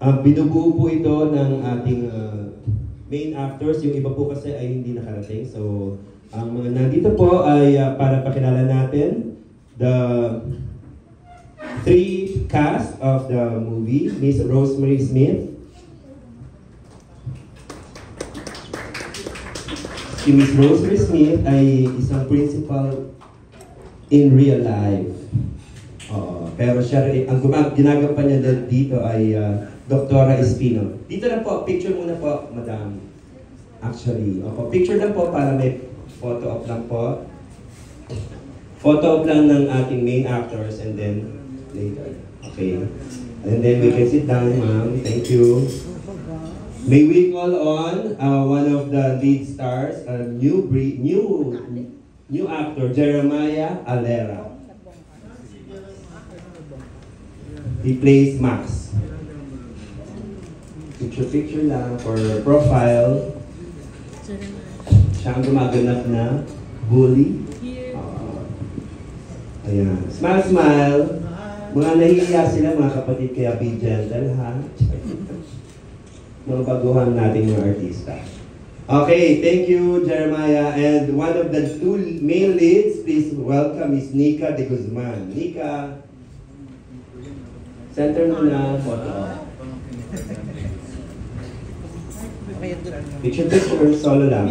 Binubuo po ito ng ating main actors. Yung iba po kasi ay hindi nakarating. So, ang mga nandito po ay para pakilala natin the three cast of the movie. Miss Rosemary Smith. Si Miss Rosemary Smith ay isang principal in real life. Pero siya, ang ginagawa niya dito ay Doktora Espino. Dito na po, picture muna po, madam. Actually, picture lang po para may photo op lang po. Photo op lang ng ating main actors and then later. Okay. And then we can sit down, ma'am. Thank you. May we call on one of the lead stars, a new actor, Jeremiah Alera. He plays Max. Picture lang for profile. Siya ang gumaganap na bully. Ayan. Smile, smile. Mga nahihiya sila, mga kapatid, kaya be gentle, ha? Mga baguhan nating mga artista. Okay, thank you, Jeremiah. And one of the two male leads, please welcome is Nika de Guzman. Nika, center mo na photo. Picture, solo lang.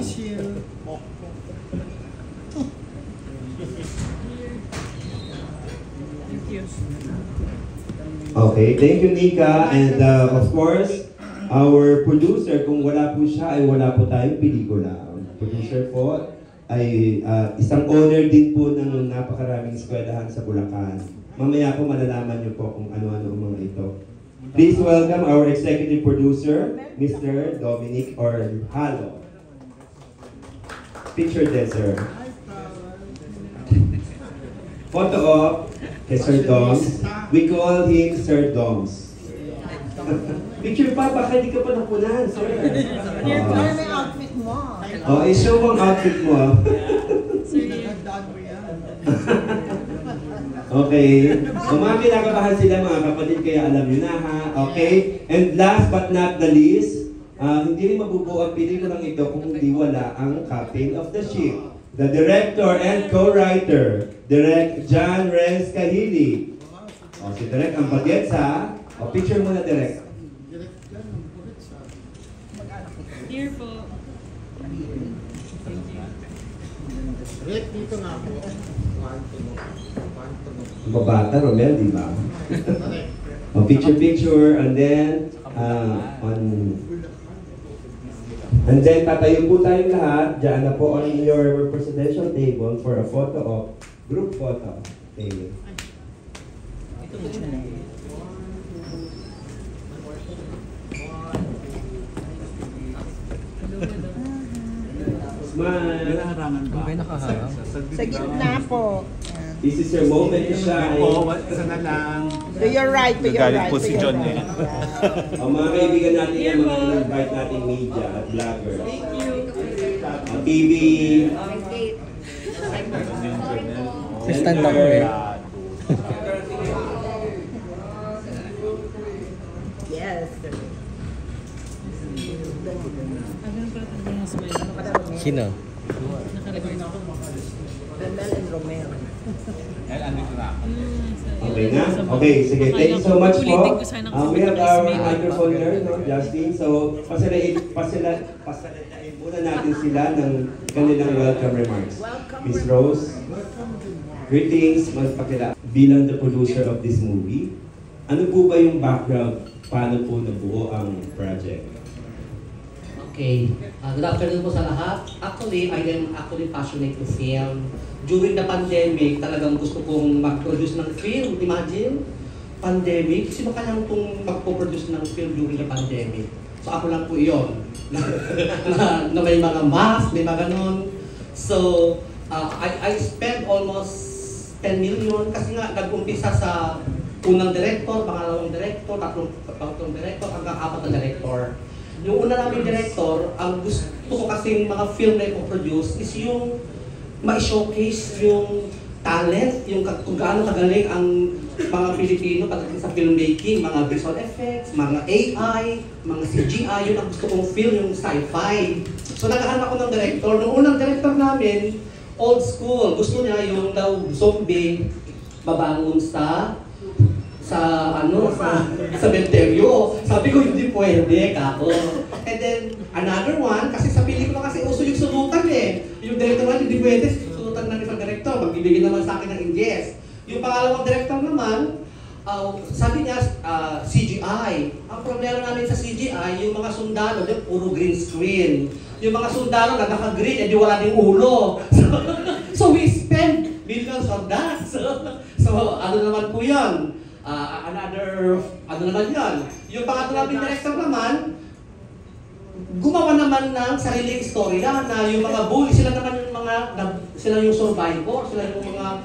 Okay, thank you, Nika. And of course, our producer, kung wala po siya, ay wala po tayong pelikula. Producer po ay isang owner din po ng napakaraming eskwelahan sa Bulacan. Mamaya po malalaman niyo po kung ano-ano ang mga ito. Please welcome our executive producer, Mr. Dominic Orhalo. Picture there, sir. Photo op kay Sir Doms. We call him Sir Doms. Picture pa, baka hindi ka pa napunan, sir. Ano may outfit mo? I-show mo ang outfit mo. Okay. So mga kinakabahan sila mga kapatid, kaya alam nyo na ha. Okay. And last but not the least, hindi rin mabubuo ang pelikulang ito kung hindi wala ang captain of the ship. The director and co-writer, Direk John Renz Kahili. Si Direk ang Bagets, picture mo na, Direk. Here po. Direk, dito nga po. Babata, Romel, di ba? Picture, and then, and then tatayo po tayong lahat. Diyan na po on your presidential table for a photo of group photo. Okay. Smile. Sa gitna po. This is your moment to shine. Isa na lang. To your right, to your right. Nagalit po si John eh. Ang mga kaibigan natin yan, mga invite nating media at vloggers. Thank you. TV. Stand lang ko eh. Yes. Sino? Nakalagay na ako. Romel and Romel. Okay na? Okay, sige. Thank you so much po. We have our microphone there, no, Justin. So, pasalatain muna natin sila ng kanilang welcome remarks. Miss Rose, greetings, magpakila. Bilang the producer of this movie, ano po ba yung background? Paano po nabuo ang project? Okay. Good afternoon po sa lahat. Actually, I am actually passionate to film. During the pandemic, talagang gusto kong mag-produce ng film. Imagine, pandemic. Sino kayang kung mag-produce ng film during the pandemic? So ako lang po iyon. na may mga mask, may mga ganon. So, I spent almost 10 million kasi nga nag-umpisa sa unang director, pangalawang director, tatlong director, hanggang 4 na director. Yung una namin director, ang gusto ko kasing mga film na ipoproduce is yung ma-showcase yung talent, yung kung gaano kagaling ang mga Pilipino pagdating sa filmmaking, mga visual effects, mga AI, mga CGI, yun ang gusto kong film, yung sci-fi. So naghahanap ako ng director. Nung unang director namin, old school. Gusto niya yung daw zombie mabangon sa cementerio. Sabi ko, hindi pwede, kako. And then, another one, kasi sa pelikula kasi uso yung sulutan eh. Yung director naman, hindi pwede, sulutan ng isang director, magbibigay naman sa akin ng yes. Yung pangalawang director naman, sabi niya, CGI. Ang problema namin sa CGI, yung mga sundalo, puro green screen. Yung mga sundalo, nagkaka-green, edi wala ding ulo. So we spend millions on that. So ano naman po yun? Ano naman yun? Yung pangatlo namin director naman, gumawa naman ng sariling istorya na yung mga bully, sila naman yung sila yung survivor, sila yung mga,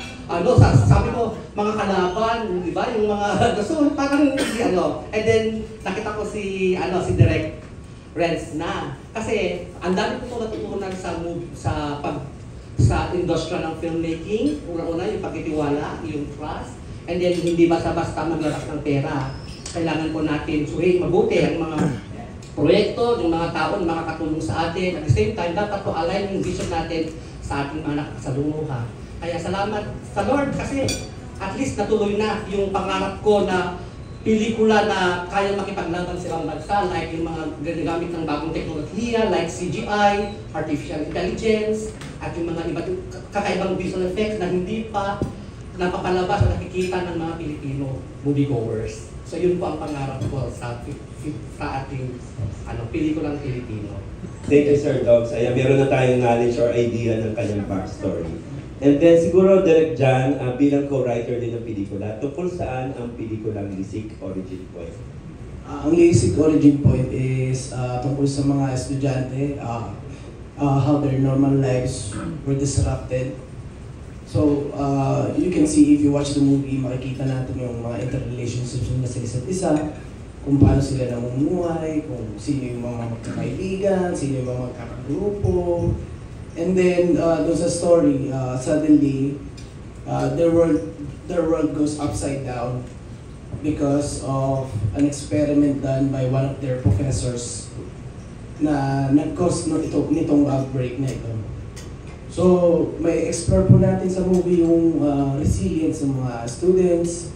sabi ko, mga kalaban, di ba? Yung mga, so parang, and then, nakita ko si Direk Renz na. Kasi, ang dami ko natutunan sa industriya ng filmmaking. Una-una, yung pagtitiwala, yung trust, and then, hindi basta-basta maglabas ng pera. Kailangan po natin suhin mabuti ang mga proyekto, yung mga tao na makakatulong sa atin. At the same time, dapat to align yung vision natin sa ating mga nakasalunguha. Kaya salamat sa Lord kasi at least natuloy na yung pangarap ko na pelikula na kaya makipaglaban sa ibang bansa, like yung mga ginagamit ng bagong teknolohiya, like CGI, artificial intelligence, at yung mga iba't kakaibang visual effects na hindi pa napapalabas o nakikita ng mga Pilipino moviegoers. So yun po ang pangarap ko sa ating pelikulang Pilipino. Thank you, Sir Dogs. Ayan, meron na tayong knowledge or idea ng kanyang backstory. And then siguro, Direk Jan, bilang co-writer din ng pelikula, tungkol saan ang pelikulang Lisik Origin Point? Ang Lisik Origin Point is tungkol sa mga estudyante, how their normal lives were disrupted. So, you can see if you watch the movie, makikita natin yung mga interrelationships nila sa isa't isa, kung paano sila namumuhay, kung sino yung mga magkakaibigan, sino yung mga magkakagrupo. And then, doon sa story, suddenly, their world goes upside down because of an experiment done by one of their professors na nag-cause nitong outbreak na ito. So, may explore po natin sa movie yung resilience ng mga students,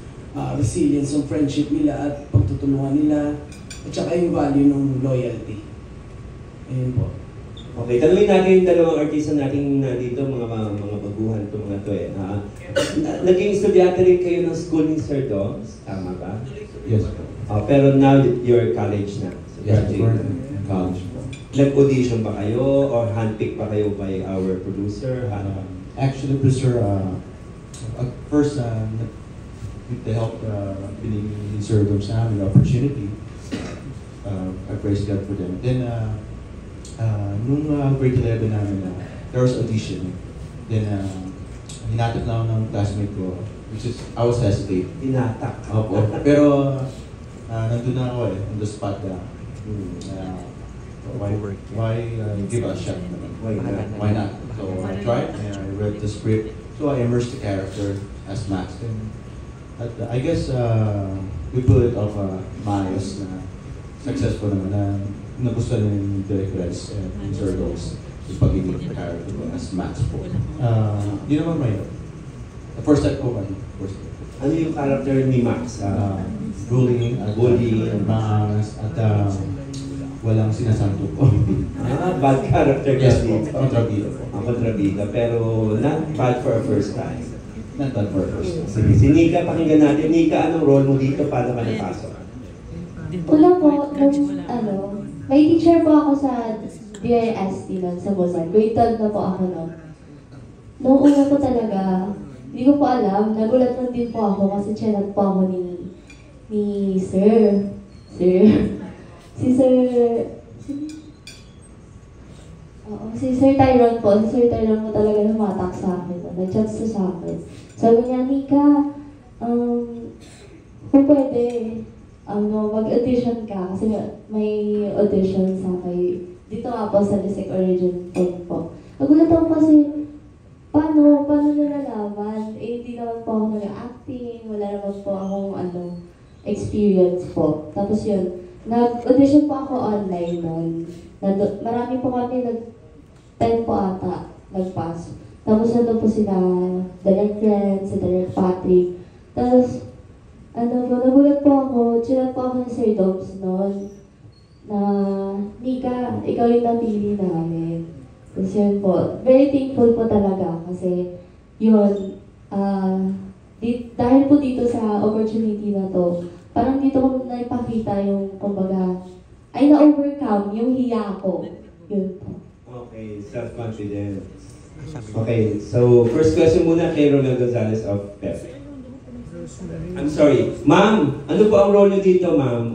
resilience ng friendship nila at pagtutulungan nila, at saka yung value ng loyalty. Ayun po. Okay, tanungin natin yung dalawang artista natin dito, mga baguhan ito, mga to eh. Naging estudyante rin kayo ng school ni Sir Dogs, tama ba? Yes. Pero now you're college na. So Yes, we're in college. Nag-audition ba kayo or handpicked ba kayo by our producer? Actually, producer, at first, with the help binigay ni Sir Dogs sa amin, the opportunity, I praise God for them. Then, nung grade 11 namin, there was audition. Then, hinatak lang ng classmate ko, which is, I was hesitate. Hinatak. Opo. Pero, nandun na ako on the spot na, why give a shot? Why not? So I tried and I read the script. So I immersed the character as Max. At I guess we put it off maayos na successful naman na nagustuhan ni Direk Renz and Sir Dogs yung pagiging character ko as Max po. Di naman may the first time ko Ano yung character ni Max? Bullying, maas, at walang sinasanto po. Bad character Yes kasi. po, kontrabida po. Kontrabida, pero not bad for a first time. Not bad for first. Sige, si Nika, pakinggan natin. Nika, anong role mo dito? Paano ka napasok? Una po, may teacher po ako sa DRST nun, sa Bozar. Grade 12 na po ako nun. Noong una po talaga, hindi ko po alam, nagulat lang din po ako kasi chinat po ako ni Sir. Si Sir Tyron po. Si Sir Tyron po talaga lumatak sa akin. Nag-chat sa akin. Sabi niya, Nika, kung pwede, mag-audition ka. Kasi may audition sa dito nga po sa Lisik Origin Point po. Nagulat ako kasi, paano paano nyo nalaman? Eh, hindi naman po ako nag-acting, wala naman po akong experience po. Tapos yun, nag-audition po ako online noon. Marami po kami, 10 po ata, nag-pass. Tapos nandun po sila, Direct Friends, si Direct Patrick. Tapos, nagulat po ako, chinat po ako ng Sir Dobbs noon, na, Nika, ikaw yung napili namin. Tapos yun po, very thankful po talaga kasi yun, dahil po dito sa opportunity na to, parang dito ko naipakita yung, kumbaga, ay na-overcome yung hiya ko. Yun po. Okay, self-confidence. Okay, so first question muna kay Romel Gonzalez of PEP. I'm sorry. Ma'am, ano po ang role niyo dito, ma'am?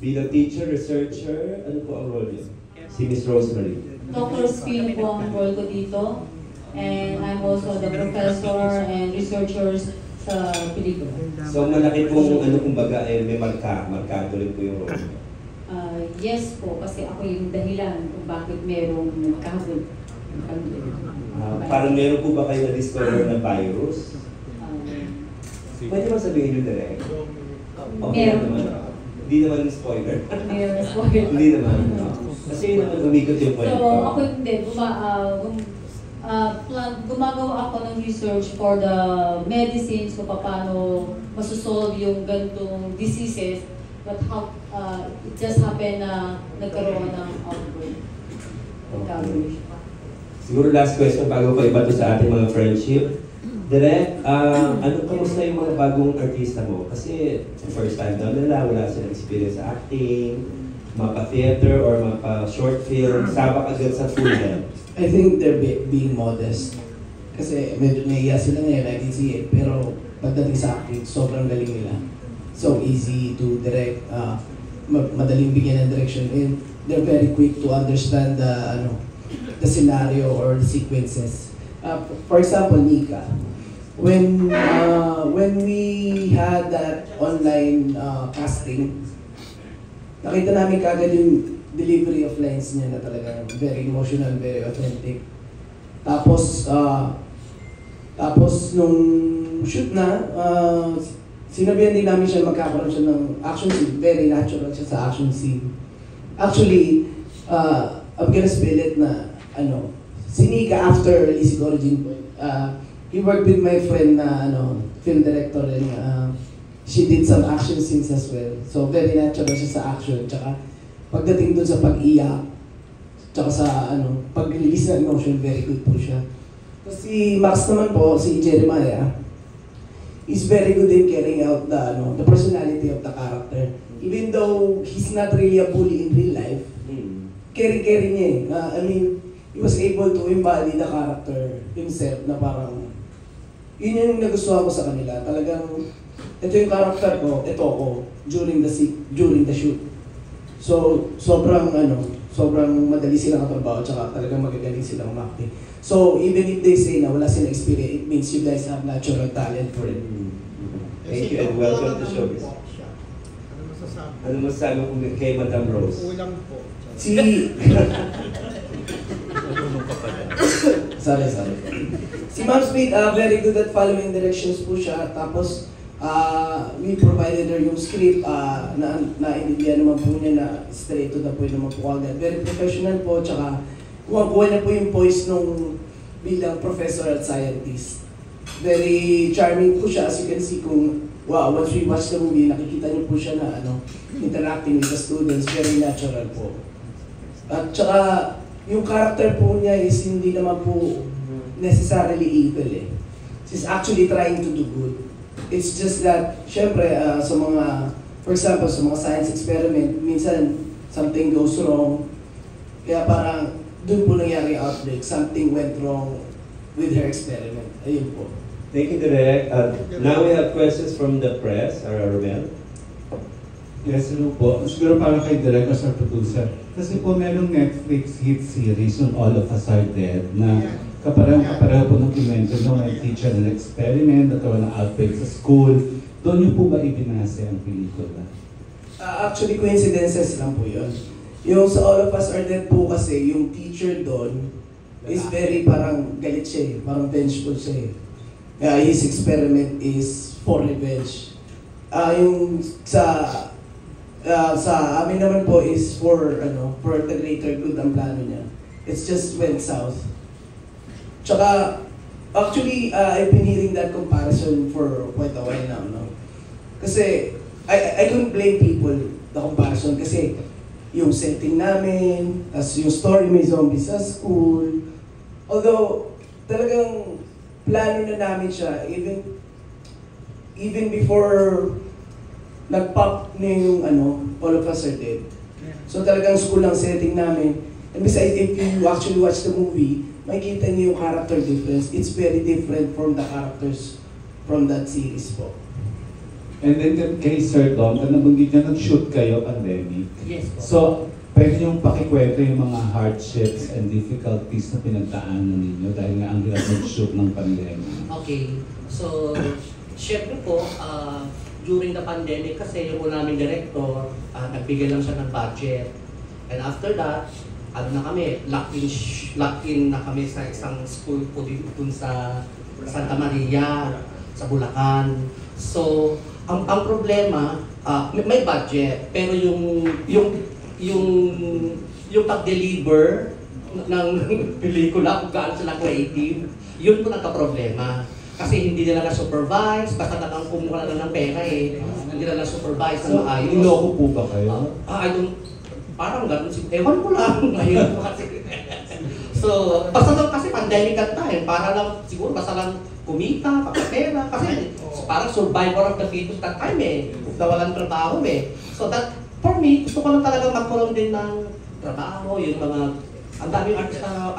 Bilang teacher, researcher, ano po ang role niyo? Si Miss Rosemary. Dr. Spin po ang role ko dito. And I'm also the professor and researchers sa pelikula. So malaki pong kumbaga may markado rin po yung role niyo. Yes po, kasi ako yung dahilan kung bakit merong kahapon. Parang meron po ba kayo na-discover na virus? Pwede ba sabihin yun direct? Okay naman. Hindi naman spoiler. Meron spoiler. Hindi naman. Kasi yun naman umikot yung point. So ako hindi, gumagawa ako ng research for the medicines kung paano masosolve yung gantong diseases, but how it just happened na nagkaroon ng outbreak. Okay. Siguro last question bago pa iba to sa ating mga friendship. Direk, kamusta yung mga bagong artista mo? Kasi first time daw nila, wala silang experience sa acting, mapa-theater or mapa-short film, sabak agad sa full head. I think they're being modest. Kasi medyo nahiya sila ngayon, I can see it. Pero pagdating sa acting, sobrang galing nila. So easy to direct, madaling bigyan ng direction. And they're very quick to understand the scenario or the sequences. For example, Nika. When we had that online casting, nakita namin kagad yung delivery of lines niya na talaga very emotional, very authentic. Tapos nung shoot na, sinabihan din namin siya magkakaroon siya ng action scene. Very natural siya sa action scene. Actually, I'm gonna spill it na si Nika after Easy Origin Point, he worked with my friend na film director and she did some action scenes as well. So very natural siya sa action. Tsaka pagdating dun sa pag-iyak, tsaka sa pag-release ng emotion, very good po siya. Tapos si Max naman po, si Jeremiah, is very good in carrying out the personality of the character. Even though he's not really a bully in real life, carry niya eh. I mean, he was able to embody the character himself na parang, yun yung nagustuhan ko sa kanila. Talagang, ito yung character ko, ito ako, during the shoot. So, sobrang madali silang katrabaho, tsaka talagang magagaling silang umakting. So, even if they say na wala silang experience, it means you guys have natural talent for it. Thank you and welcome to Showbiz. Ano masasabi mo kay Madam Rose? Sorry. Si Ma'am Smith, very good at following directions po siya. Tapos, we provided her yung script na-intindihan naman po niya na straight to the point naman po agad. Very professional po, tsaka kuha niya po yung voice nung bilang professor at scientist. Very charming po siya, as you can see kung once we watch the movie, nakikita niyo po siya na interacting with the students, very natural po. At tsaka, yung character po niya is hindi naman po necessarily evil eh. She's actually trying to do good. It's just that, syempre, for example, sa mga science experiment, minsan something goes wrong. Kaya parang, doon po nangyari outbreak, something went wrong with her experiment. Ayun po. Thank you, Direk. Now we have questions from the press, Romel. Yes, hello po. Siguro para kay Direk as our producer. Kasi po merong Netflix hit series on All of Us Are Dead na kapareho po ng kimention no, may teacher na experiment, nagkaroon ng outbreak sa school. Doon niyo po ba ibinase ang pelikula? Actually, coincidences lang po yun. Yung sa All of Us Are Dead po kasi, yung teacher doon, is very parang galit siya eh, parang vengeful siya eh. His experiment is for revenge. Yung sa amin naman po is for the greater good ang plano niya. It's just went south. Tsaka, actually, I've been hearing that comparison for quite a while now, no? Kasi, I couldn't blame people, the comparison, kasi yung setting namin, as yung story may zombies sa school, although, talagang plano na namin siya, even before nag-pop na yung All of Us Are Dead. So talagang school ang setting namin. And besides, if you actually watch the movie, makikita niyo yung character difference. It's very different from the characters from that series po. And then kay Sir Dom, nabanggit niya nag-shoot kayo pandemic. Yes po. So, pwede niyong pakikwento yung mga hardships and difficulties na pinagdaanan ninyo dahil nga ang hirap mag-shoot ng pandemic. Okay. So, syempre po, during the pandemic kasi yung naming director, nagbigay lang siya ng budget. And after that, locked in na kami sa isang school po dun sa Santa Maria, sa Bulacan. So, ang problema, may budget, pero yung pag-deliver ng pelikula, kung gaano sila creative, yun po nagka-problema. Kasi hindi nila na-supervise, basta nalang kumuha na ng pera eh. Hindi nila na-supervise na maayos. Niloko po ba kayo? Parang gano'n, ewan ko lang, ngayon po kasi. So, basta lang kasi pandemic at time, para lang, siguro basta lang kumita, pagkapera, kasi parang survivor of the fittest that time eh, nawalan trabaho eh. So that, for me, gusto ko lang talaga magkaroon din ng trabaho, yung mga, ang daming artista na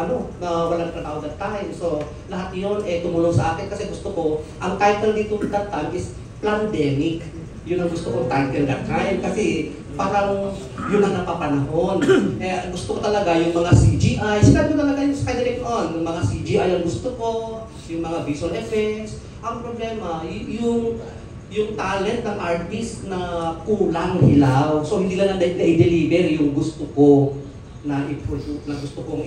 walang trabaho that time. So, lahat yun tumulong sa akin kasi gusto ko, ang title dito that time is Plandemic. Yun ang gusto kong title that time kasi parang yun ang napapanahon. Gusto ko talaga yung mga CGI, sinabi ko talaga yung Skydirect On, yung mga CGI ang gusto ko, yung mga visual effects. Ang problema, yung talent ng artist na kulang hilaw. So hindi lang na-deliver yung gusto ko na i-produce, na gusto kong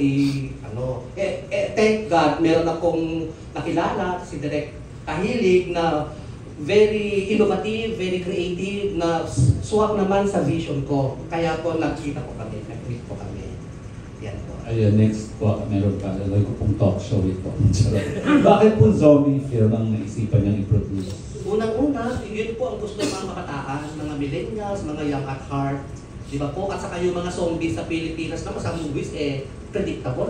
thank God, meron akong nakilala, si Direk Kahilig na very innovative, very creative, na swak naman sa vision ko. Kaya po nag-meet po kami. Yan po. Ayun, next po, meron pa. Lagay ko pong talk show ito. Bakit po zombie film ang naisipan niyang i-produce? Unang-una, yun po ang gusto ng mga kabataan, mga millennials, mga young at heart. Di ba po? At saka yung mga zombies sa Pilipinas naman sa movies predictable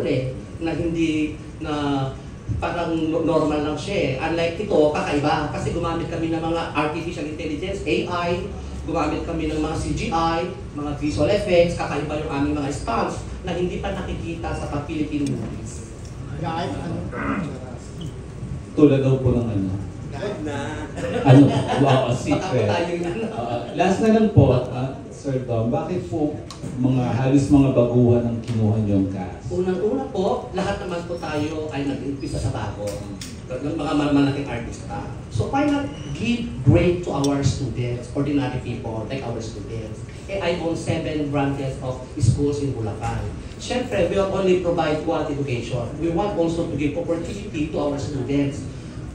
na hindi na parang normal lang siya Unlike ito, kakaiba. Kasi gumamit kami ng mga artificial intelligence, AI, gumamit kami ng mga CGI, mga visual effects, kakaiba yung aming mga stunts na hindi pa nakikita sa Philippine movies. Tulad daw po ng wow, a secret. Last na lang po, Sir Dom, bakit po halos mga baguhan ang kinuha niyong cast? Unang-una po, lahat naman po tayo ay nag-umpisa sa bago. Ng mga malaking artista. So why not give grade to our students, ordinary people, like our students? I own 7 branches of schools in Bulacan. Siyempre, we don't only provide quality education. We want also to give opportunity to our students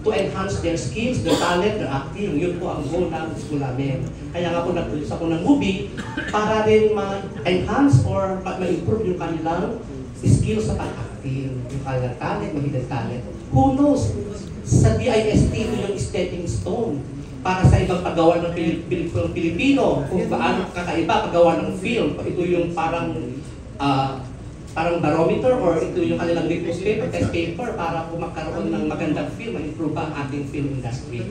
to enhance their skills, their talent, their acting. Yun po ang goal ng school namin. Kaya nga po nag-produce ako ng movie para rin ma-enhance or ma-improve yung kanilang skills sa pag-acting, yung kanilang talent, mahidang talent. Who knows? Sa DIST ito yung stepping stone para sa ibang paggawa ng Pilipino. Kung paano kakaiba paggawa ng film. Ito yung parang barometer or ito yung kanilang litmus paper, test paper para kung magkaroon ng magandang film, ma-improve ang ating film industry.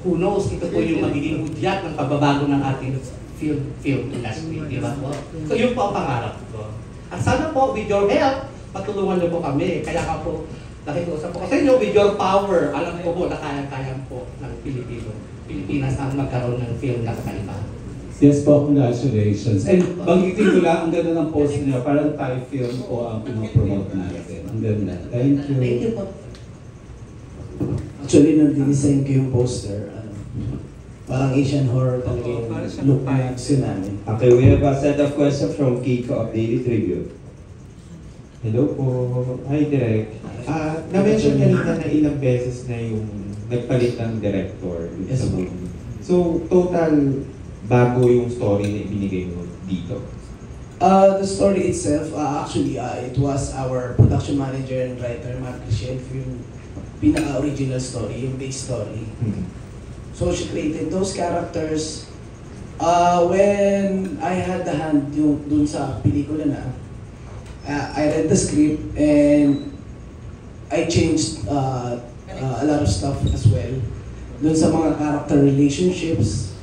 Who knows, ito po yung magiging hudyat ng pagbabago ng ating film industry, di ba po? So yun po ang pangarap ko. At sana po, with your help, patulungan niyo po kami. Kaya ka po, nakikiusap po sa inyo, with your power, alam ko po na kaya-kaya po ng Pilipinas ang magkaroon ng film na kakaiba. Yes po, congratulations. And banggitin ko lang, ang ganda ng post niyo, parang Thai film po ang pinopromote natin. Ang ganda. Thank you. Thank you po. Actually, nung dinesign ko yung poster, parang Asian horror talaga yung look na gusto namin. Okay, we have a set of questions from Kiko of Daily Tribute. Hello po. Hi, Direk. Na-mention kanina na ilang beses na yung nagpalit ng director dito sa movie. So, total bago yung story na ibinigay mo dito? The story itself, actually, it was our production manager and writer, Mark Shelf, yung pinaka-original story, yung base story. So she created those characters. When I had the hand yung dun sa pelikula na, I read the script and I changed a lot of stuff as well. Dun sa mga character relationships,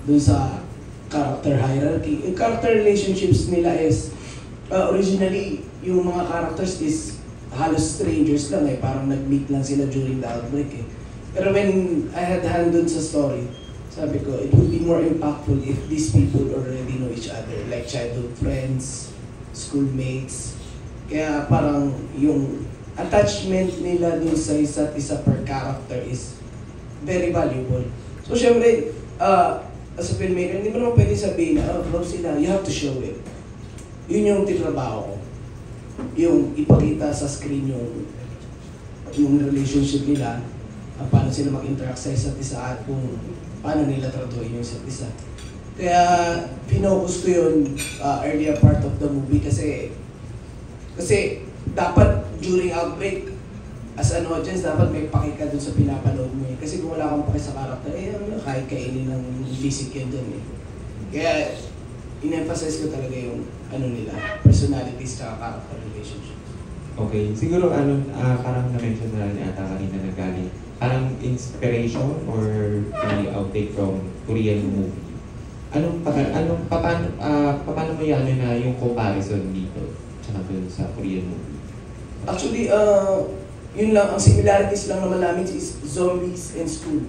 dun sa character hierarchy. Yung character relationships nila is, originally, yung mga characters is halos strangers lang eh. Parang nag-meet lang sila during the outbreak eh. Pero when I had hand dun sa story, sabi ko, it would be more impactful if these people already know each other. Like childhood friends, schoolmates. Kaya parang yung attachment nila dun sa isa't isa per character is very valuable. So syempre, as a filmmaker, hindi mo naman pwede sabihin na, oh, sila, you have to show it. Yun yung tinrabaho ko. Yung ipakita sa screen yung relationship nila, paano sila mag-interact sa isa't isa at kung paano nila tratuhin yung isa't isa. Kaya pinocus ko yun earlier part of the movie kasi dapat during outbreak, as an audience, dapat may pakika dun sa pinapanood mo eh. Kasi kung wala kang paki sa character, kahit kainin ng basic yun dun eh. Kaya, in-emphasize ko talaga yung nila, personalities sa character relationships. Okay. Siguro parang na-mention na rin ata kanina na galing. Parang inspiration or any outtake from Korean movie. Paano mo yan na yung comparison dito tsaka dun sa Korean movie? Actually, yun lang, ang similarities lang naman namin is zombies and school.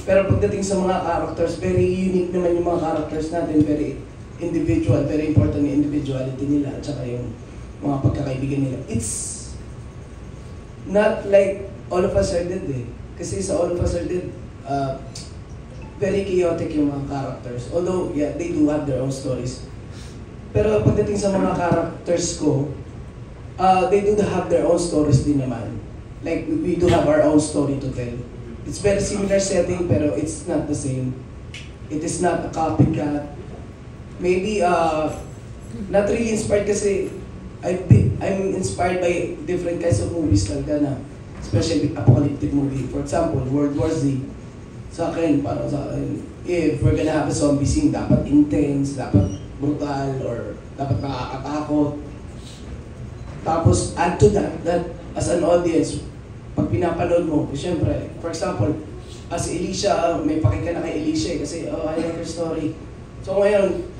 Pero pagdating sa mga characters, very unique naman yung mga characters natin, very individual, very important yung individuality nila, at saka yung mga pagkakaibigan nila. It's not like All of Us Are Dead eh. Kasi sa All of Us Are Dead, very chaotic yung mga characters. Although, yeah, they do have their own stories. Pero pagdating sa mga characters ko, they do have their own stories din naman. Like, we do have our own story to tell. It's very similar setting, pero it's not the same. It is not a copycat. Maybe, not really inspired kasi I'm inspired by different kinds of movies talaga na, especially apocalyptic movie. For example, World War Z. Sa akin, parang sa akin, if we're gonna have a zombie scene, dapat intense, dapat brutal, or dapat nakakatakot. Tapos, add to that as an audience, pag pinapanood mo, siyempre, for example, as Alicia, may pakika na kay Alicia kasi, I love her story. So ngayon,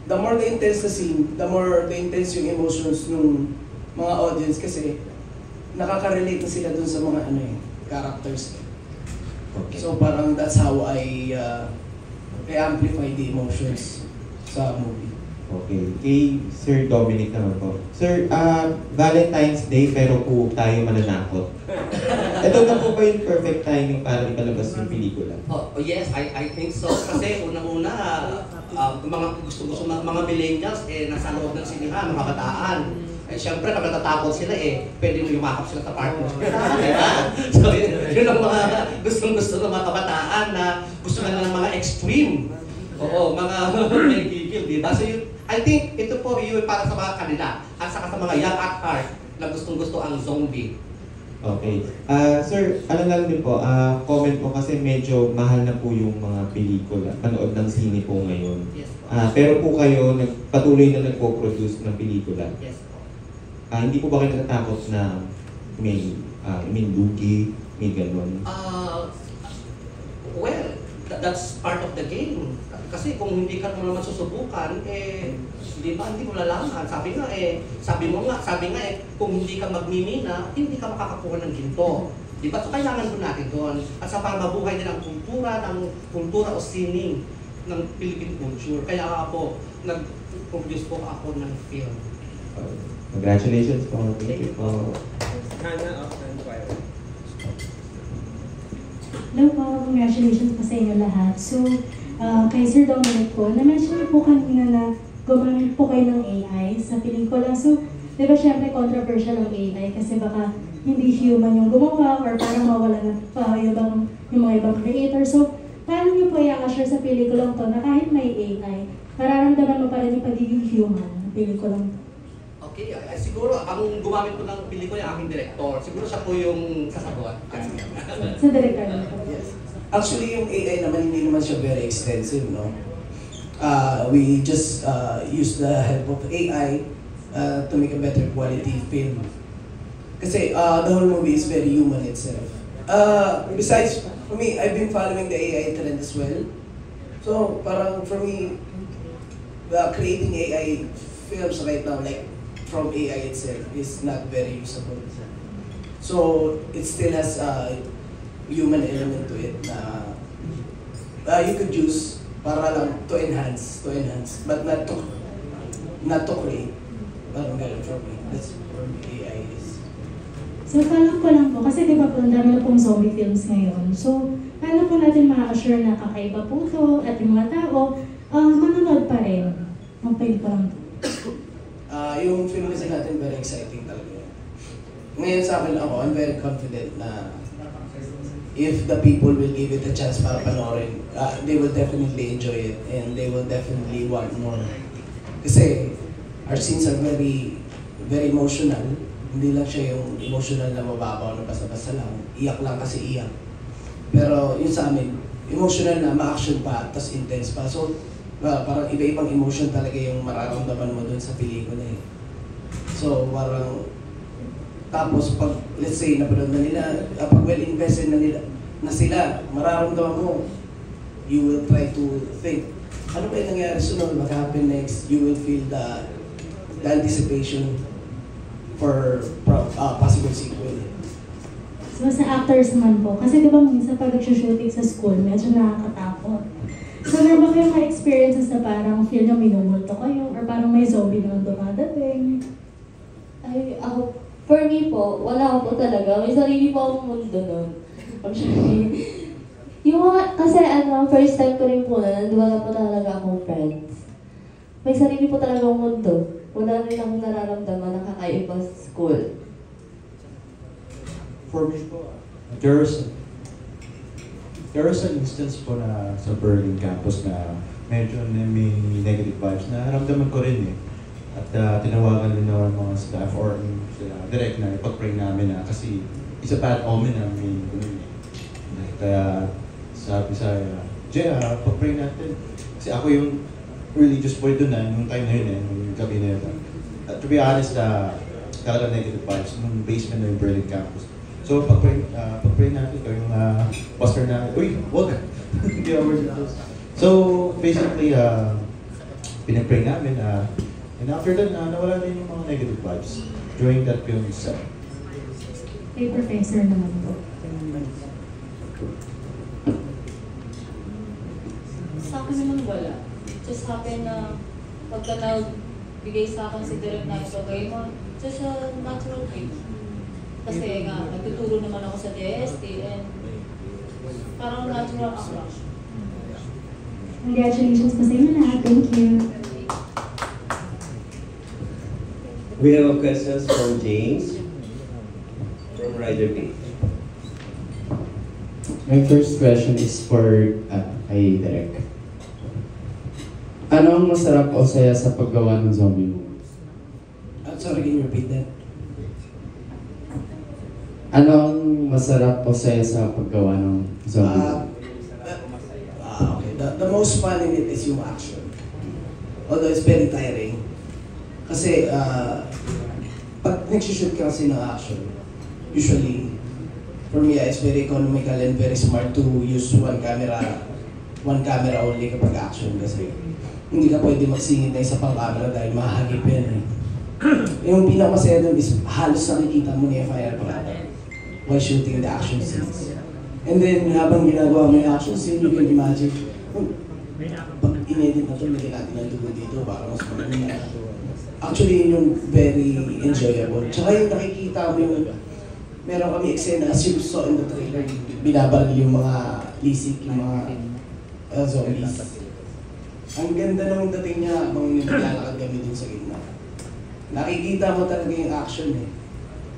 the more the intense the scene, the more the intense yung emotions ng mga audience kasi nakaka-relate na sila dun sa mga characters. Okay. So parang that's how I amplify the emotions sa movie. Okay. Kay Sir Dominic naman po. Sir, Valentine's Day pero po tayo mananakot. Ito na po ba yung perfect timing para ipalabas yung pelikula? Oh yes, I think so. Kasi unang-una, mga gusto mga millennials nasa loob ng sinihan, mga kabataan. Siyempre, kapag natatakot sila pwede mo yumakap sila sa partner. So yun ang mga gustong-gusto ng mga kabataan na gusto na ng mga extreme. Oo, mga nagigil, di ba? So I think ito po yun para sa mga kanila at saka sa mga young at heart na gustong-gusto ang zombie. Okay. Sir, ano lang din po, comment po kasi medyo mahal na po yung mga pelikula, panood ng sine po ngayon. Yes po. Pero po kayo, patuloy na nagpo-produce ng pelikula. Yes po. Hindi po ba kayo natatakot na may lugi, may gano'n? Well, that's part of the game. Kasi kung hindi ka mo naman susubukan, di ba, hindi mo lalaman. Sabi nga kung hindi ka magmimina, hindi ka makakakuha ng ginto. Di ba? So kailangan doon natin doon. At sa para mabuhay din ang kultura o sining ng Philippine culture. Kaya ako, nag-produce po ako ng film. Congratulations po. Thank you po. Hannah of Inquiry. Hello po, congratulations po sa inyo lahat. So, kay Sir Dominic po, na-mention niyo po kanina na gumamit po kayo ng AI sa pelikula. So, di ba syempre controversial ang AI kasi baka hindi human yung gumawa or parang mawala na pa yung mga ibang creator. So, paano niyo po i-assure sa pelikulang to na kahit may AI, mararamdaman mo pa rin yung pagiging human ng pelikulang to? Okay, siguro ang gumamit po ng pelikula yung aking director. Siguro siya po yung sasagot. Sa director na po. Yes. Actually, yung AI naman, hindi naman siya very extensive, no? We just use the help of AI to make a better quality film. Kasi the whole movie is very human itself. Besides, for me, I've been following the AI trend as well. So, parang for me, creating AI films right now, like from AI itself, is not very usable. So, it still has a human element to it na you could use para lang to enhance, but not to create. Parang ganun for me. That's for me AI is. So, paano ko lang po, kasi di ba po, ang dami na pong zombie films ngayon. So, paano po natin ma-assure na kakaiba po ito at yung mga tao, manonood pa rin ng pelikulang to? Yung film kasi natin very exciting talaga. Ngayon sa akin ako, I'm very confident na if the people will give it a chance para panoorin, they will definitely enjoy it and they will definitely want more. Kasi our scenes are very emotional. Hindi lang siya yung emotional na mababaw na basta-basta lang. Iyak lang kasi iyak. Pero yun sa amin, emotional na, ma-action pa, tas intense pa. So, parang iba-ibang emotion talaga yung mararamdaman mo dun sa pelikula eh. So, parang, tapos pag, let's say, napanood na nila, pag well-invested na sila, mararamdaman mo, you will try to think, ano ba yung nangyari sunod, what happen next, you will feel the anticipation for possible sequel. So, sa actors naman po, kasi di ba minsan pag nag-shooting sa school, medyo nakakatakot. So, meron ba kayong mga experiences na parang feel nyo minumulto kayo or parang may zombie na dumadating? Ay, ako, for me po, wala ako po talaga. May sarili po akong mundo nun. Yung mga, kasi first time ko rin po na wala po talaga akong friends. May sarili po talaga akong mundo. Wala rin akong nararamdaman na kakaiba sa school. For me po, there was an instance po na sa Berlin campus na medyo may negative vibes na naramdaman ko rin eh. At tinawagan din ng mga staff or direct na ipag-pray namin na kasi it's a bad omen na may ganun eh. Kaya sabi sa Jay, pag-pray natin. Kasi ako yung religious boy doon na, nung time na yun eh, nung gabi na yun. To be honest, talagang negative vibes nung basement na yung Berlin campus. So, pag-pray natin, ikaw yung pastor namin, uy, wag! Hindi over dito. So, basically, pinag-pray namin, and after that, nawala na yung mga negative vibes during that film set. Kay professor naman po. Sa akin naman wala. Just happen na pagka nagbigay sa akin si Direk na ito, gawin mo, just a natural thing. Kasi nga, nagtuturo naman ako sa DST and parang natural ako lang. Congratulations po sa inyo lahat. Thank you. We have a questions from James from Rider Page. My first question is for kay Direk. Ano ang masarap o saya sa paggawa ng zombie movie? Sorry, can you repeat that? Ano ang masarap o saya sa paggawa ng zombie movie? Okay. The most fun in it is yung action. Although it's very tiring. Kasi pag nag-shoot ka kasi ng action, usually, for me, it's very economical and very smart to use one camera only kapag action kasi hindi ka pwede magsingit na isa pang camera dahil mahagip yan eh. Yung pinakamasaya doon is halos nakikita mo ni FIR Parada while shooting the action scenes. And then habang ginagawa mo yung action scene, you can imagine, pag in-edit na ito, lagyan natin ng dugo dito para mas maganda. Actually, yun yung very enjoyable. Tsaka yung nakikita mo yung, meron kami eksena, as you saw in the trailer, binabaril yung mga lisik, yung mga zombies. Ang ganda ng dating niya, habang nilalakad dun sa gitna. Nakikita mo talaga yung action eh.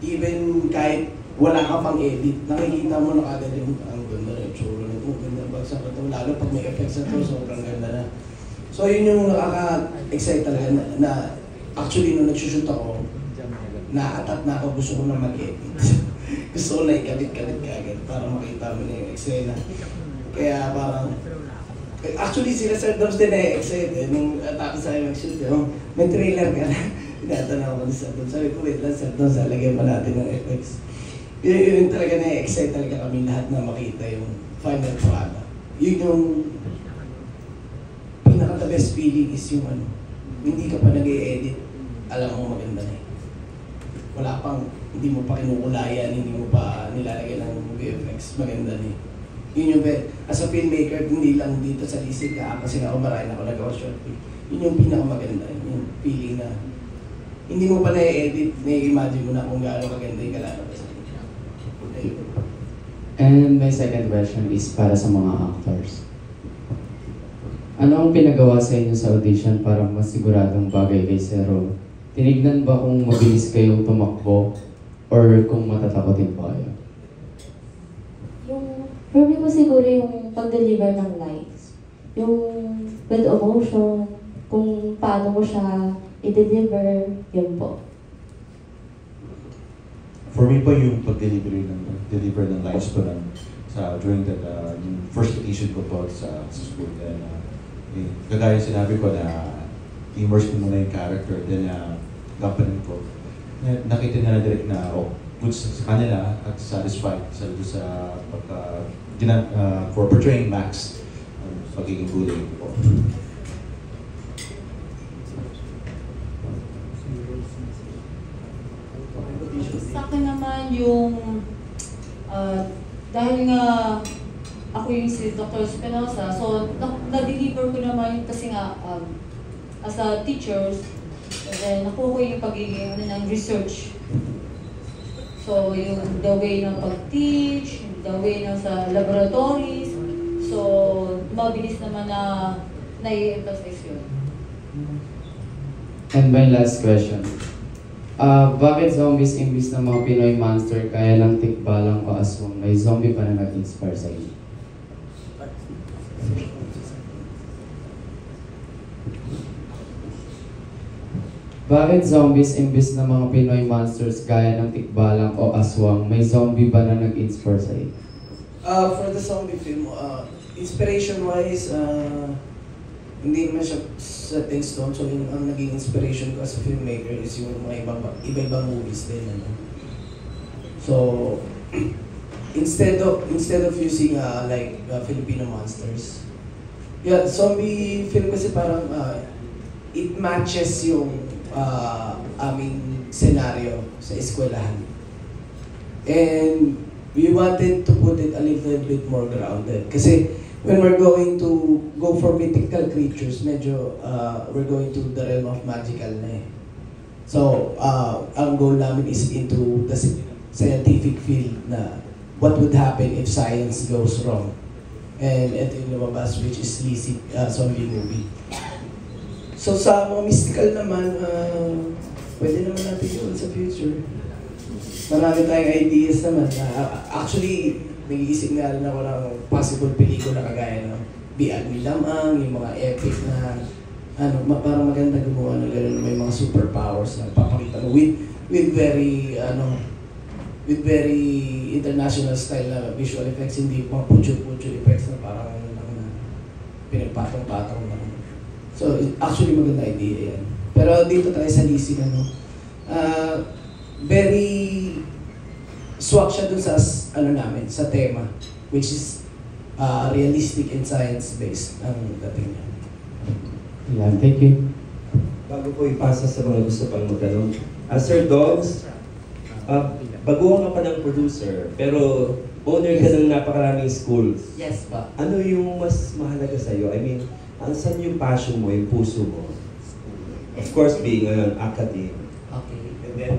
Even kahit wala ka pang edit, nakikita mo na kagad yung ang ganda na yung tsura na ito, ganda bagsak na ito, lalo pag may effects na ito, sobrang ganda na. So yun yung nakaka-excite talaga na actually nung nagsushoot ako, naatat na ako, gusto ko na mag-edit. Gusto ko na ikabit-kabit kagad para makita mo na yung eksena. Kaya parang, actually sila Sir Doms din excited nung tapos sa mag-shoot. May trailer ka na. Tinatanaw ko sa Doms. Sabi ko, wait lang Sir Doms, lagyan pa natin ng effects. Yun talaga na-excite talaga kami lahat na makita yung final product. Yun yung pinaka-the best feeling is yung ano, hindi ka pa nag-i-edit, alam mo maganda na eh. Wala pang, hindi mo pa kinukulayan, hindi mo pa nilalagyan ng VFX, maganda na eh. Yun yung as a filmmaker, hindi lang dito sa Lisig kasi nga marami ako nagawa short film. Yun yung pinakamaganda, yung feeling na hindi mo pa na-edit, na-imagine mo na kung gaano maganda yung kalalabas. And my second question is para sa mga actors. Ano ang pinagawa sa inyo sa audition para mas siguradong bagay kay Zero? Tinignan ba kung mabilis kayong tumakbo or kung matatakotin pa kayo? Yung problem ko siguro yung pag-deliver ng lines. Yung with emotion, kung paano mo siya i-deliver, yun po. For me po yung pag-deliver ng lines ko lang during that yung first audition ko po sa school. Then, kagaya sinabi ko na immerse ko muna yung character, then gampanin ko. Nakita nila direct na good sa kanila at satisfied sa for portraying Max pagiging bullying ko. Sa akin naman yung, dahil nga ako yung si Dr. Espinosa, so na-deliver ko naman kasi nga as a teacher, and then nakuha ko yung pagiging ng research. So yung the way ng pag-teach, the way ng sa laboratories, so mabilis naman na nai-emphasize yun. And my last question. Bakit zombies imbis na mga Pinoy monster kaya lang tikbalang o aswang may zombie pa na nag-inspire sa inyo? Bakit zombies imbis na mga Pinoy monsters gaya ng tikbalang o aswang may zombie ba na nag-inspire sa inyo? For the zombie film, inspiration-wise, hindi naman siya set in stone. So yung ang naging inspiration ko as a filmmaker is yung mga iba-ibang movies din. Ano? So instead of using like Filipino monsters, yeah, zombie film kasi parang it matches yung aming scenario sa eskwelahan. And we wanted to put it a little bit more grounded kasi when we're going to go for mythical creatures, medyo we're going to the realm of magical na eh. So, ang goal namin is into the scientific field na what would happen if science goes wrong. And ito yung lumabas, which is Lisig zombie movie. So, sa mga mystical naman, pwede naman natin yun sa future. Marami tayong ideas naman. Actually, nag-iisip nga rin ako ng possible pelikula kagaya ng Biag ni Lamang, yung mga epic na parang maganda gumawa na gano'n, may mga superpowers na papakita mo with very international style na visual effects, hindi mga putyo-putyo effects na parang pinagpatong-patong lang. So actually maganda idea yan. Pero dito tayo sa Lisig, very swak siya dun sa namin, sa tema, which is realistic and science-based ang dating niya. Yeah, thank you. Bago ko ipasa sa mga gusto pang magtanong, Sir Dogs, baguhan ka pa ng producer, pero owner ka ng napakaraming schools. Yes pa. Ano yung mas mahalaga sa'yo? I mean, saan yung passion mo, yung puso mo? Of course, being an academic. Okay. And then,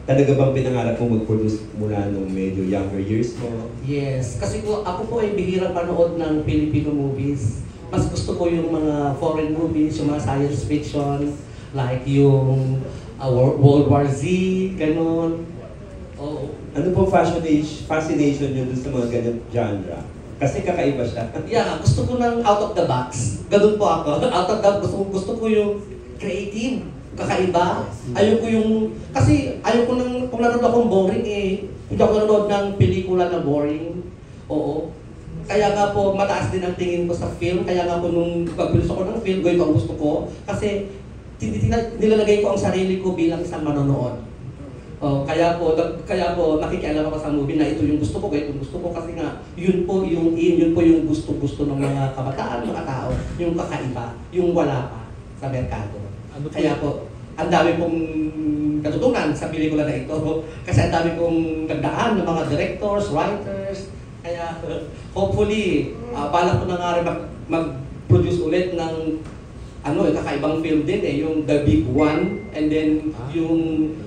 talaga bang pinangarap mo mag-produce mula nung medyo younger years mo? Yes, kasi ako po ay bihirang panood ng Filipino movies. Mas gusto ko yung mga foreign movies, yung mga science fiction. Like yung World War Z, ganun. Oo. Ano po fascination nyo dun sa mga ganyan genre? Kasi kakaiba siya. Yeah, gusto ko ng out of the box. Ganun po ako. Out of the gusto ko yung creative, kakaiba. Ayoko yung, kasi ayoko nang, kung nanonood akong boring hindi ako nanonood ng pelikula na boring. Oo. Kaya nga po, mataas din ang tingin ko sa film. Kaya nga po nung pagbilis ako ng film, ganito ang gusto ko. Kasi nilalagay ko ang sarili ko bilang isang manonood. Kaya po nakikialam ako sa movie na ito yung gusto ko, yung gusto ko kasi nga yun po yung gusto ng mga kabataan, mga tao, yung kakaiba, yung wala pa sa merkado. Kaya po, ang dami pong katutunan sa pelikula na ito kasi ang dami pong nagdaan ng mga directors, writers. Kaya hopefully, balak ko na nga rin mag-produce ulit ng kakaibang film din yung The Big One, and then yung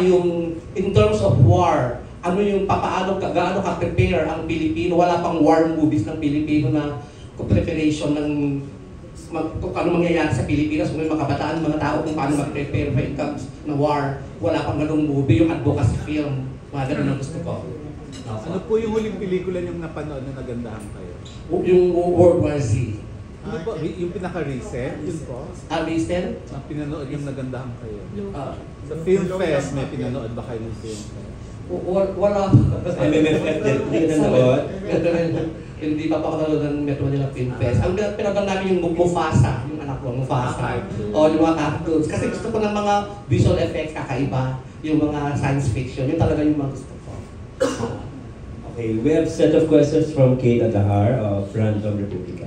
yung in terms of war, yung gaano ka-prepare ang Pilipino, wala pang war movies ng Pilipino na preparation ng kung ano mangyayari sa Pilipinas, kung may mga kabataan, mga tao kung paano mag-prepare when it comes na war, wala pang ganung movie, yung advocacy film, mga ganun ang gusto ko. Ano po yung huling pelikula niyong napanood na nagandahan kayo? Yung World War Z. Ano po, yung pinaka-recent, yun po? Recent? Ang pinanood yung nagandahan kayo? Sa Film Fest, may pinanood ba kayo ng Film Fest? Wala. MMFF din, hindi ka nanood? Hindi pa ako nanood ng Metro Manila Film Fest. Ang pinanood namin yung Mufasa, yung anak ko, Mufasa. Yung mga cartoons. Kasi gusto ko ng mga visual effects kakaiba, yung mga science fiction, yun talaga yung mga gusto ko. Okay, we have set of questions from Kate Adahar of Random Republica.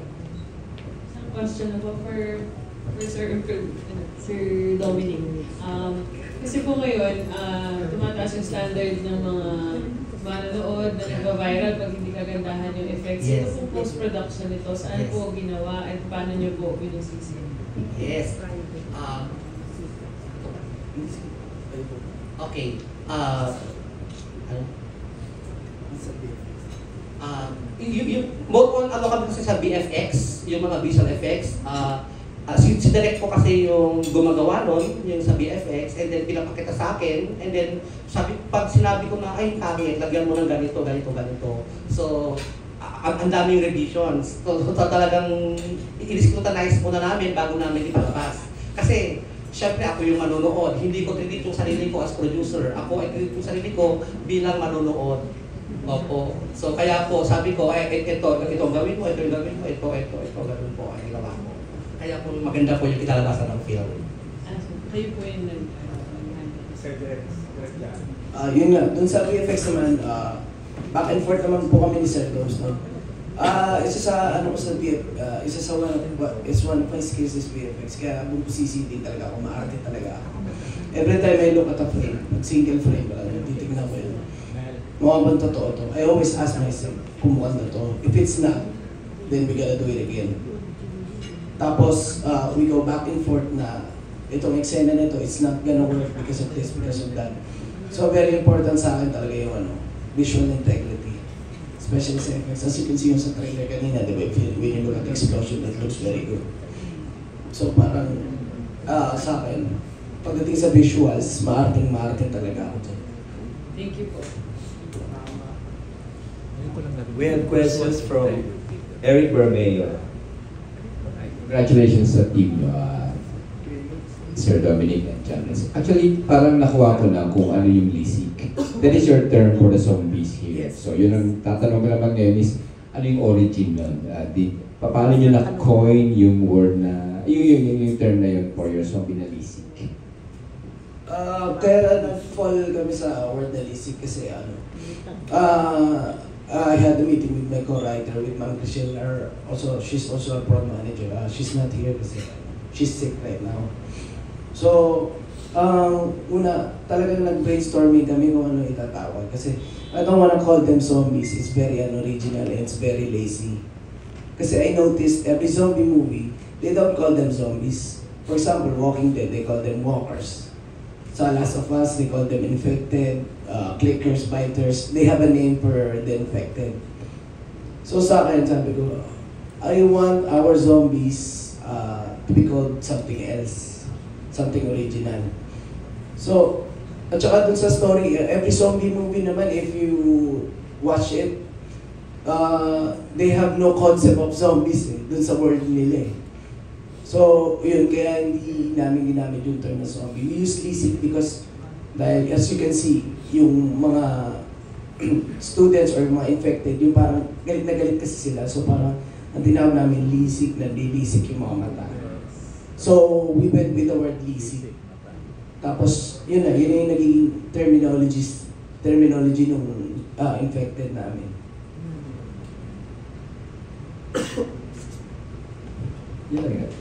Question ako for Sir Dominic. Kasi po ngayon, tumataas yung standard ng mga manonood na nagva-viral pag hindi kagandahan yung effects. Yes. Ito po post-production nito, saan po ginawa at paano nyo po pinusisi? Yes. Okay. More on kami kasi sa VFX, yung mga visual effects. Si Direk po kasi yung gumagawa nun, yung sa VFX, and then pinapakita sa akin, and then pag sinabi ko na, ay pangit, lagyan mo ng ganito. So, ang daming revisions. So talagang i-scrutinize muna namin bago namin ipalabas. Kasi, syempre ako yung manonood, hindi ko treat yung sarili ko as producer. Ako ay treat yung sarili ko bilang manonood. Opo. So kaya po, sabi ko, ito gawin mo, ito gawin mo, ito, gawin po, ay gawa ko. Kaya po maganda po yung kinalabasan ng film. Kayo po yung yun nga, dun sa VFX naman, back and forth naman po kami ni Sir Doms, no? Isa sa one of my skills is VFX, kaya bumpusi din talaga ako, maarte talaga ako. Every time I look at a frame, single frame pala, titignan ko yun. Mukhang totoo to. I always ask myself kung mukhang totoo. If it's not, then we gotta do it again. Tapos, we go back and forth na itong eksena nito, it's not gonna work because of this, because of that. So, very important sa akin talaga yung visual integrity. Especially sa effects. As you can see yung sa trailer kanina, di ba? When you look at the explosion, that looks very good. So, parang, sa akin, pagdating sa visuals, maarting talaga ako dyan. Thank you po. We have questions from Eric Bermeo. Congratulations sa team Sir Dominic and Janice. Actually, parang nakuha ko na kung ano yung lisik. That is your term for the zombies here. So yun ang tatanong ko naman ngayon is, ano yung origin nun? Paano nyo na-coin yung word na, yung term na yun for your zombie na lisik? Kaya nag-fall kami sa word na lisik kasi I had a meeting with my co-writer, with Ma'am Chriselle, she's also a prod manager. She's not here kasi she's sick right now. So, una, talagang nag-brainstorming kami kung ano itatawag. Kasi I don't wanna call them zombies. It's very unoriginal and it's very lazy. Kasi I noticed every zombie movie, they don't call them zombies. For example, Walking Dead, they call them walkers. Sa Last of Us, they call them infected, clickers, biters. They have a name for the infected. So sa akin, sabi ko, I want our zombies to be called something else. something original. So, at saka dun sa story, every zombie movie naman, if you watch it, they have no concept of zombies dun sa world nila eh. So, yun, kaya hindi namin ginamit yung term na zombie. We use LISIK because, dahil as you can see, yung mga students or mga infected, yung parang galit na galit kasi sila. So parang, ang tinawag namin LISIK, na lilisik yung mga mata. So, we went with the word LISIK. Tapos, yun na, yun yung naging terminology nung infected namin. Yun lang yan.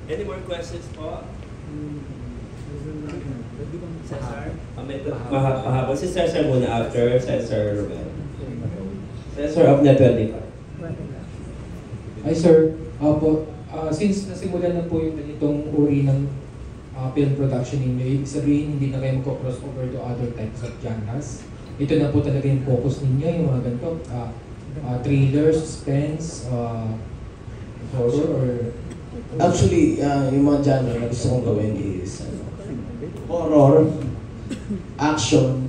Any more questions po? Cesar? Mahaba. Si Cesar muna after Cesar Romero. Cesar of Net 25. Hi sir, since nasimulan na po yung ganitong uri ng film production ninyo, ibig sabihin hindi na kayo mag-cross over to other types of genres. Ito na po talaga yung focus ninyo, yung mga ganito, thriller, suspense, horror, or... Actually, yung mga genre na gusto kong gawin is horror, action,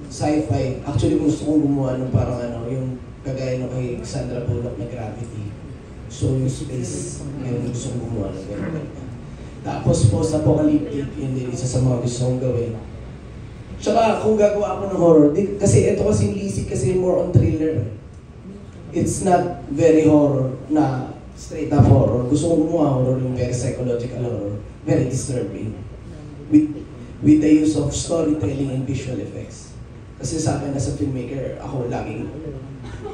sci-fi. Actually, gusto kong gumawa ng parang yung kagaya ng kay Sandra Bullock na Gravity. So, yung space, yung gusto kong gumawa ng gano'n. Tapos, post-apocalyptic, yun din isa sa mga gusto kong gawin. Tsaka, kung gagawa ako ng horror, kasi ito kasi LISIK kasi more on thriller. It's not very horror na straight up horror. Gusto kong gumawa horror, yung very psychological horror, very disturbing. With the use of storytelling and visual effects. Kasi sa akin as a filmmaker, ako laging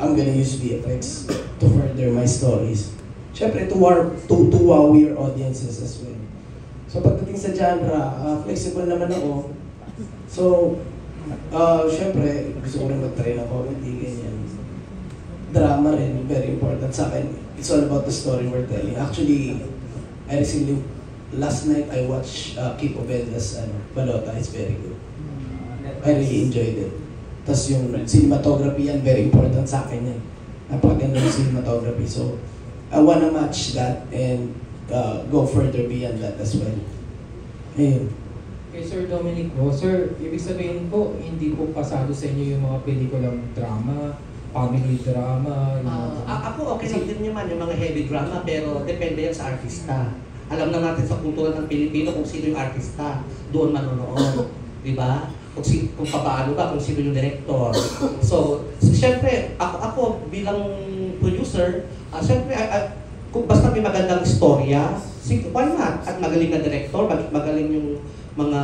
I'm gonna use VFX to further my stories. Siyempre, to wow your audiences as well. So pagdating sa genre, flexible naman ako. So, siyempre, gusto ko rin mag-try ng comedy, ganyan. Drama rin, very important sa akin. It's all about the story we're telling. Actually, I recently, last night I watched Kiko Belda's Balota. It's very good. I really enjoyed it. Tapos yung cinematography yan, very important sa akin yan. Napakaganda yung cinematography. So, I wanna match that and go further beyond that as well. Ayun. Okay, Sir Dominic po. Sir, ibig sabihin po, hindi po pasado sa inyo yung mga pelikulang drama, family drama? Ako okay lang din naman yung mga heavy drama, pero depende yan sa artista. Alam na natin sa kultura ng Pilipino kung sino yung artista, doon manonood. Di ba? Kung paano ba, kung sino yung director. So siyempre, ako bilang producer, siyempre, kung basta may magandang istorya, why not? At magaling na director, magaling yung mga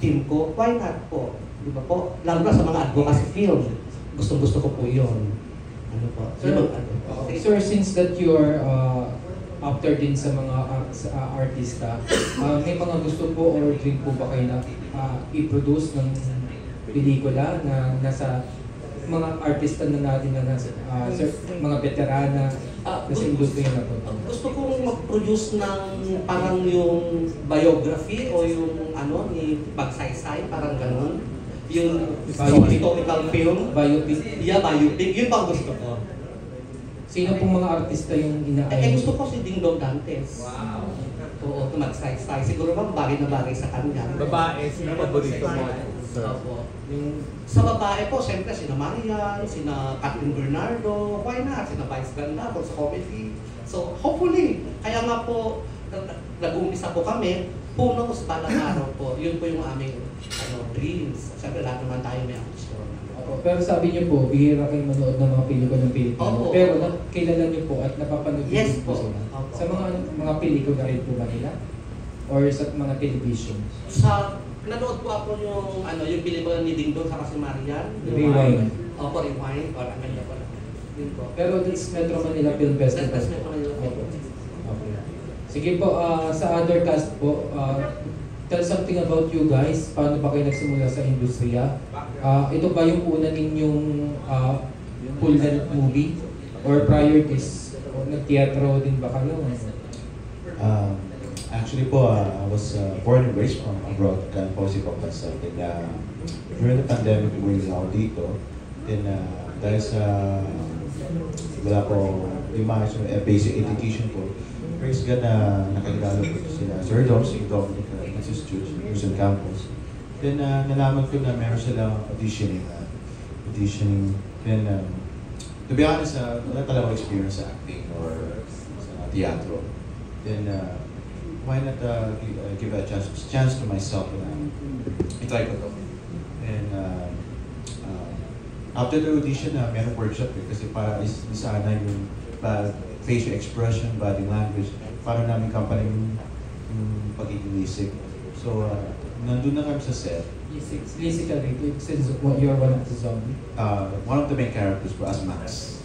team ko, why not po? Di ba po? Lalo na sa mga advocacy film. Gustong-gusto ko po yun. Ano po? Sir, since that you are after din sa mga artista, may mga gusto po or dream po ba kayo na i-produce ng pelikula na nasa mga artista na natin na nasa mga veterana nasa industriya na po? Gusto kong mag-produce ng parang yung biography o yung ni pagsaysay, parang ganun. Yung historical film. Biopic? Yeah, biopic. Yun pa ang gusto ko. Sino pong mga artista yung inaayon? Gusto ko si Ding Dong Dantes. Wow. Oo, tumagsay-say. Siguro bang bagay na bagay sa kanya. Babae, sino paborito mo? Opo. Sa babae po, siyempre sina Marian, sina Catherine Bernardo, why not? Sina Vice Ganda po sa comedy. So, hopefully, kaya nga po, nag-uumpisa po kami, puno ko sa balang araw po. Yun po yung aming dreams. Siyempre, lahat naman tayo may ambisyon. Pero sabi niyo po, bihira kayo manood ng mga pelikula ng Pilipino. Pero kilala niyo po at napapanood niyo po sila. Sa mga pelikula rin po ba nila? Or sa mga television? Nanood po ako yung pelikula ni Ding Dong sa si Marian. Rewind. Opo, Rewind. Or ang ganda po. Pero it's Metro Manila Film Festival. Metro Manila Film Festival. Sige po, sa other cast po, tell something about you guys. Paano ba kayo nagsimula sa industriya? Ito ba yung una ninyong full-length movie? Or prior this, nag-teatro din ba kayo? Actually po, I was born and raised from abroad, Posey Pampasan. During the pandemic, umuwi ako dito. Dahil sa wala po yung mga basic education ko, very again na nakilala ko sila Sir Dom, si Dominic, Francis Jules, Luzon Campus. Then nalaman ko na meron silang auditioning. Then to be honest, wala talaga experience sa acting or sa teatro. Then why not give a chance to myself na i-try ko to. And after the audition, merong workshop kasi para isana yung facial expression, body language, para namin company yung pagiging lisik. So, nandun na kami sa set. Basically, since you're one of the zombie. One of the main characters was Max.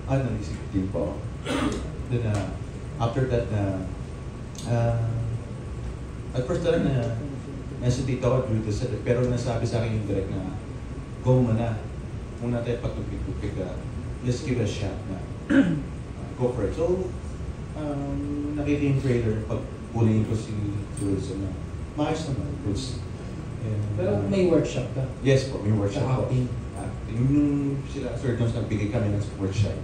Nalisik din po. Then, after that, at first talaga nasa dito ako dito sa set, pero nasabi sa akin yung direct na, go muna. Muna tayo patupik-tupik ka. Let's give it a shot na. Go for it. So, nakita yung trailer, pag pulingin ko si Jules na, maayos naman, Jules. Pero may workshop ka? Yes po, may workshop po. Acting? Yung sila, Sir Jones, nagbigay kami ng workshop.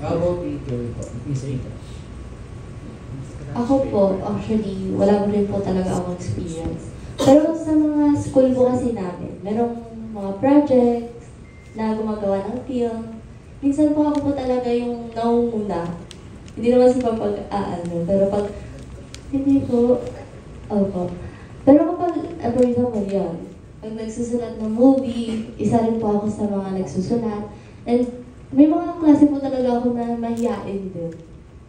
How about Peter po? Miss Peter? Ako po, actually, wala mo rin po talaga akong experience. Pero sa mga school po kasi namin, merong mga projects na gumagawa ng film. Minsan po ako po talaga yung naunguna. Hindi naman sa pero pag, hindi po, opo. Pero kapag, for example, yun, pag nagsusulat ng movie, isa rin po ako sa mga nagsusulat. And may mga klase po talaga ako na mahihain din.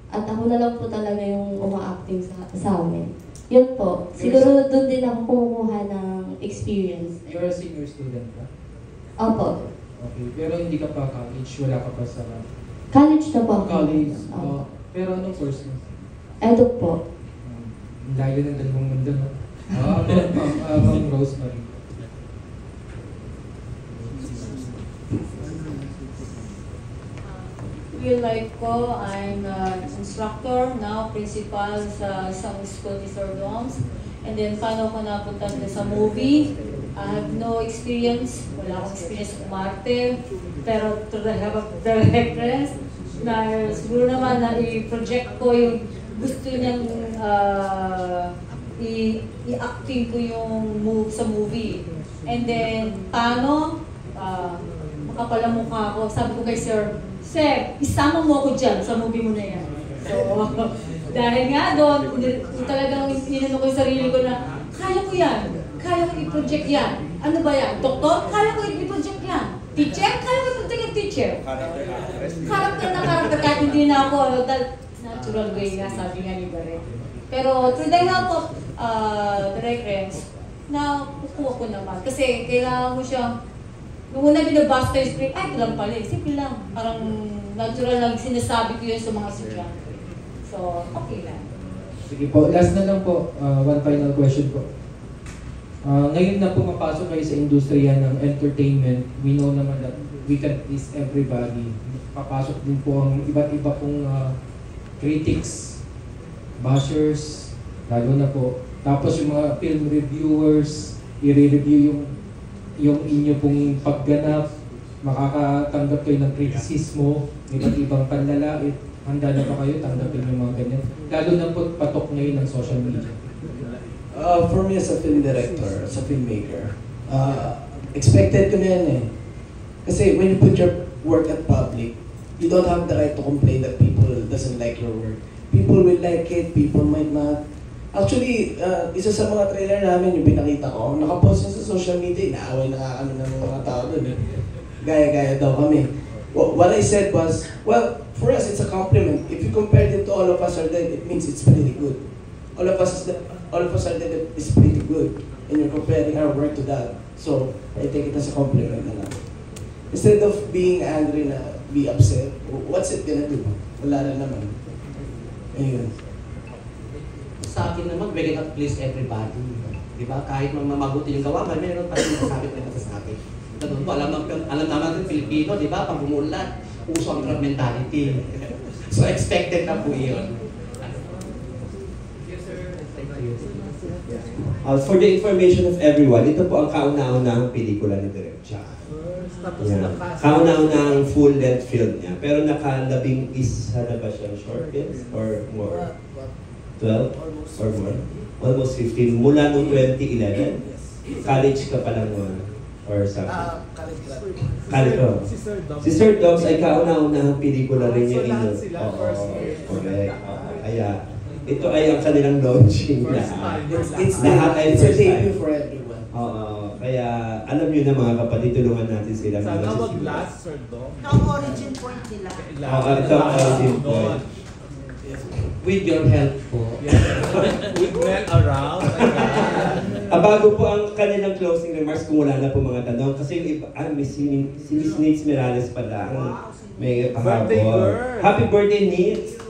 At ako na lang po talaga yung uma-acting sa amin. Yun po. Siguro doon din ako kumukuha ng experience. You're a senior student ba? Opo. Okay, pero hindi ka pa college, wala ka pa sa... College na po ako. College? Pero anong course mo? Edo po. Ang layo ng dalawang mundo, no? Ma'am Rosemary. Real life ko, I'm an instructor, now principal sa isang school ni Sir Doms. And then paano ko napunta sa movie? I have no experience, wala akong experience umarte, pero to the help of the directress, na siguro naman na i-project ko yung gusto niyang i-acting ko yung sa movie. And then, paano? Makapalamukha ako. Sabi ko kay Sir, Sir, isama mo ako dyan sa movie mo na yan. So, dahil nga doon, talagang inano ko yung sarili ko na, kaya ko yan. Kaya ko i-project yan. Ano ba yan? Doktor? Kaya ko i-project yan. Teacher? Kaya ko i-project yung teacher. Karakter na karakter. Kahit hindi na ako, natural way nga, sabi nga ni Barret. Pero through the help of direct rems, na kukuha ko naman. Kasi kailangan mo siyang, nung una binabasta yung script, ay, ito lang pala eh. Simple lang. Parang natural lang sinasabi ko yun sa mga estudyante. So, okay lang. Sige po, last na lang po, one final question po. Ngayon na pumapasok kayo sa industriya ng entertainment, we know naman that we can please everybody. Papasok din po ang iba't iba pong critics, bashers, lalo na po. Tapos yung mga film reviewers, i-review yung inyo pong pagganap, makakatanggap kayo ng kritisismo, iba't ibang panlalait, handa na ba kayo tanggapin yung mga ganyan? Lalo na po patok ngayon ng social media. For me as a film director, as a filmmaker, expected ko na yan eh. Kasi when you put your work at public, you don't have the right to complain that people doesn't like your work. People will like it, people might not. Actually, isa sa mga trailer namin, yung pinakita ko, nakapost sa social media, inaaway na kami ng mga tao doon. Gaya-gaya daw kami. What I said was, well, for us, it's a compliment. If you compare it to All of Us Are Dead, it means it's pretty good. All of Us Are Dead is pretty good. And you're comparing our work to that. So, I take it as a compliment na lang. Instead of being angry na be upset, what's it gonna do? Wala na naman. Ayun. Sa akin naman, we cannot please everybody. Diba? Kahit mabuti yung gawa, mayroon pa rin masakit na masasabi. Ganun po, alam naman ng Pilipino, di ba? Pag umulat, uso ang crowd mentality. So expected na po yun. For the information of everyone, ito po ang kauna-unahang pelikula ni Direk John. Tapos Yeah. na-cast. Kauna-una ang full-length film niya. Pero naka-labing isa na ba siyang short films? Or more? 12? Or more? Almost 15. Mula noong 2011. College ka pa lang or something. College ko. Si Sir Dogs ay kauna-unahang pelikula rin niya. Correct. Kaya, ito ay ang kanilang launching na. It's lahat ay a first time. debut for everyone. Kaya alam niyo na mga kapatid, tulungan natin sila. Sana mag-last, Sir Dom. Ito ang origin point nila. Ito ang origin point. With your help po. With men around. Bago po ang kanilang closing remarks, kung wala na po mga tanong, kasi yung iba, si Miss Nitz Mirales pala ang may pahabol. Birthday girl. Happy birthday, Nitz!